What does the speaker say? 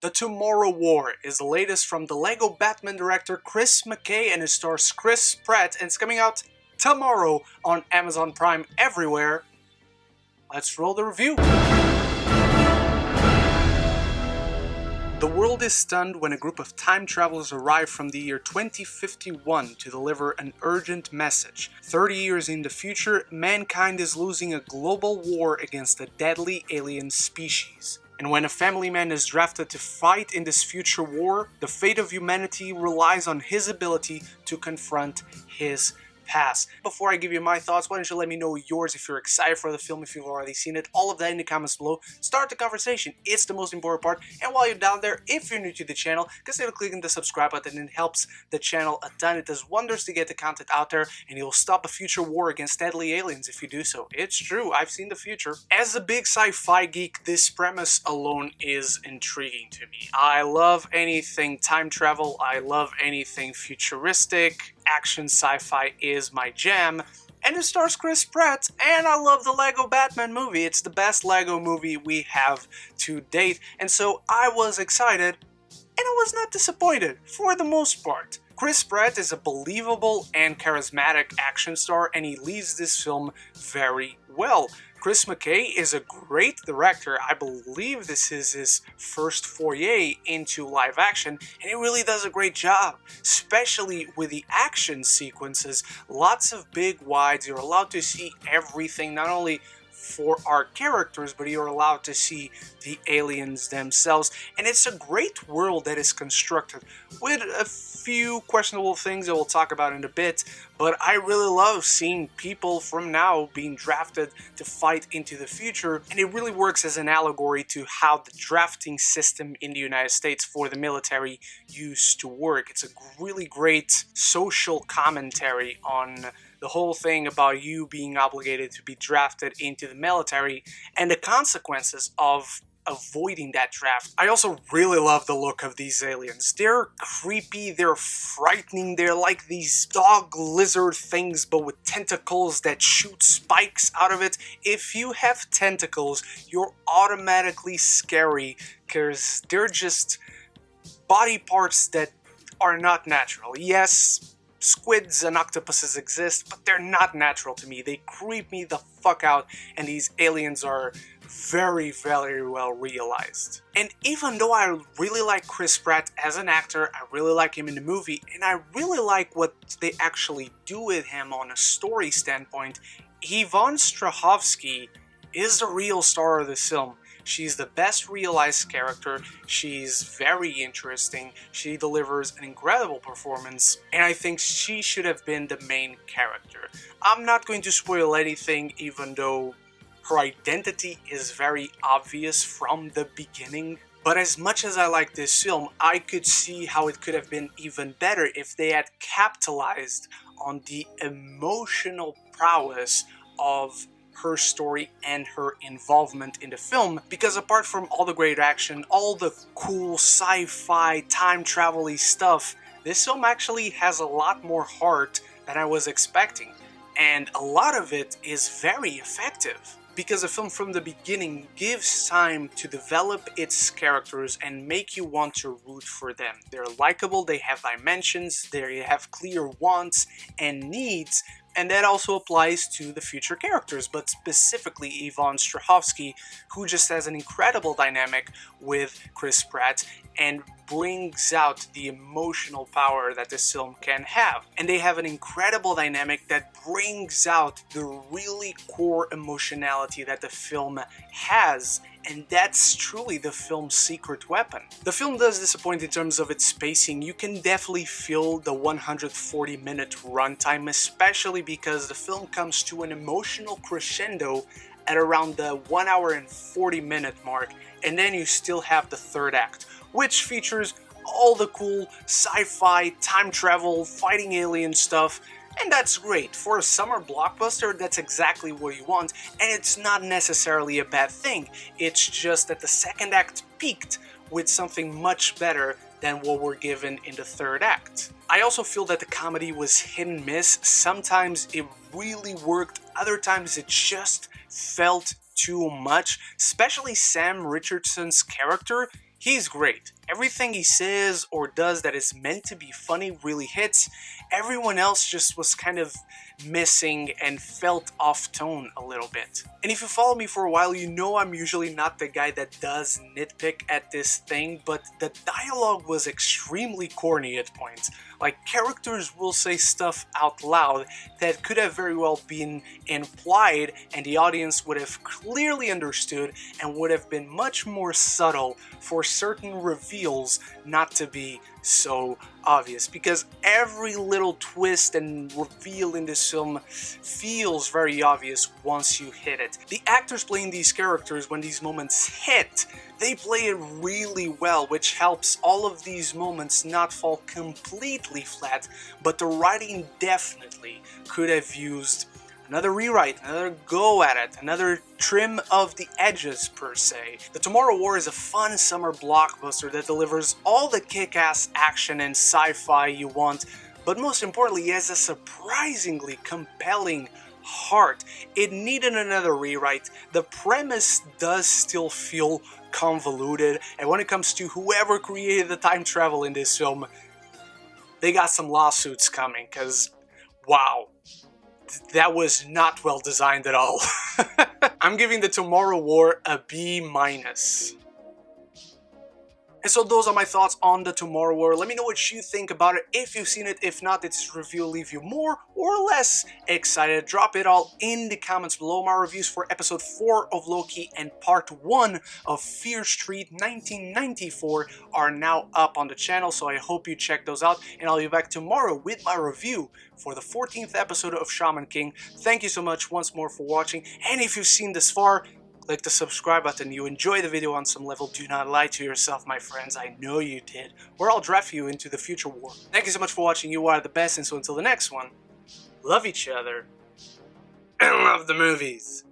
The Tomorrow War is the latest from the Lego Batman director Chris McKay, and it stars Chris Pratt, and it's coming out tomorrow on Amazon Prime everywhere. Let's roll the review. The world is stunned when a group of time travelers arrive from the year 2051 to deliver an urgent message. 30 years in the future, mankind is losing a global war against a deadly alien species. And when a family man is drafted to fight in this future war, the fate of humanity relies on his ability to confront his past. Before I give you my thoughts, why don't you let me know yours if you're excited for the film, if you've already seen it, all of that in the comments below. Start the conversation, it's the most important part. And while you're down there, if you're new to the channel, consider clicking the subscribe button. It helps the channel a ton. It does wonders to get the content out there, and you'll stop a future war against deadly aliens if you do so. It's true, I've seen the future. As a big sci-fi geek, this premise alone is intriguing to me. I love anything time travel, I love anything futuristic. Action sci-fi is my jam, and it stars Chris Pratt, and I love the Lego Batman movie. It's the best Lego movie we have to date, and so I was excited, and I was not disappointed for the most part. Chris Pratt is a believable and charismatic action star, and he leads this film very well. Chris McKay is a great director. I believe this is his first foray into live action, and he really does a great job, especially with the action sequences. Lots of big wides, you're allowed to see everything, not only for our characters, but you're allowed to see the aliens themselves, and it's a great world that is constructed with a few questionable things that we'll talk about in a bit, but I really love seeing people from now being drafted to fight into the future, and it really works as an allegory to how the drafting system in the United States for the military used to work. It's a really great social commentary on the whole thing about you being obligated to be drafted into the military and the consequences of avoiding that draft. I also really love the look of these aliens. They're creepy, they're frightening, they're like these dog lizard things but with tentacles that shoot spikes out of it. If you have tentacles, you're automatically scary because they're just body parts that are not natural. Yes, squids and octopuses exist, but they're not natural to me. They creep me the fuck out, and these aliens are very, very well realized. And even though I really like Chris Pratt as an actor, I really like him in the movie, and I really like what they actually do with him on a story standpoint, Yvonne Strahovski is the real star of this film. She's the best realized character, she's very interesting, she delivers an incredible performance, and I think she should have been the main character. I'm not going to spoil anything, even though her identity is very obvious from the beginning. But as much as I like this film, I could see how it could have been even better if they had capitalized on the emotional prowess of her story and her involvement in the film, because apart from all the great action, all the cool sci-fi time travel-y stuff, this film actually has a lot more heart than I was expecting, and a lot of it is very effective. Because the film from the beginning gives time to develop its characters and make you want to root for them. They're likable, they have dimensions, they have clear wants and needs, and that also applies to the future characters, but specifically Yvonne Strahovski, who just has an incredible dynamic with Chris Pratt and brings out the emotional power that this film can have. And they have an incredible dynamic that brings out the really core emotionality that the film has, and that's truly the film's secret weapon. The film does disappoint in terms of its pacing. You can definitely feel the 140-minute runtime, especially because the film comes to an emotional crescendo at around the 1 hour and 40-minute mark, and then you still have the third act, which features all the cool sci-fi, time travel, fighting alien stuff, and that's great. For a summer blockbuster, that's exactly what you want, and it's not necessarily a bad thing. It's just that the second act peaked with something much better than what we're given in the third act. I also feel that the comedy was hit and miss. Sometimes it really worked, other times it just felt too much, especially Sam Richardson's character. He's great. Everything he says or does that is meant to be funny really hits. Everyone else just was kind of missing and felt off tone a little bit. And if you follow me for a while, you know I'm usually not the guy that does nitpick at this thing, but the dialogue was extremely corny at points. Like, characters will say stuff out loud that could have very well been implied and the audience would have clearly understood and would have been much more subtle for certain reveals not to be so obvious, because every little twist and reveal in this film feels very obvious once you hit it. The actors playing these characters, when these moments hit, they play it really well, which helps all of these moments not fall completely flat, but the writing definitely could have used another rewrite, another go at it, another trim of the edges per se. The Tomorrow War is a fun summer blockbuster that delivers all the kick-ass action and sci-fi you want, but most importantly, it has a surprisingly compelling heart. It needed another rewrite. The premise does still feel convoluted, and when it comes to whoever created the time travel in this film, they got some lawsuits coming, because wow. That was not well designed at all. I'm giving the Tomorrow War a B-. And so those are my thoughts on the Tomorrow War. Let me know what you think about it if you've seen it. If not, its review will leave you more or less excited. Drop it all in the comments below. My reviews for episode 4 of Loki and part 1 of Fear Street 1994 are now up on the channel, so I hope you check those out. And I'll be back tomorrow with my review for the 14th episode of Shaman King. Thank you so much once more for watching. And if you've seen this far, click the subscribe button. You enjoy the video on some level. Do not lie to yourself, my friends. I know you did. Or I'll draft you into the future war. Thank you so much for watching. You are the best. And so until the next one, love each other and love the movies.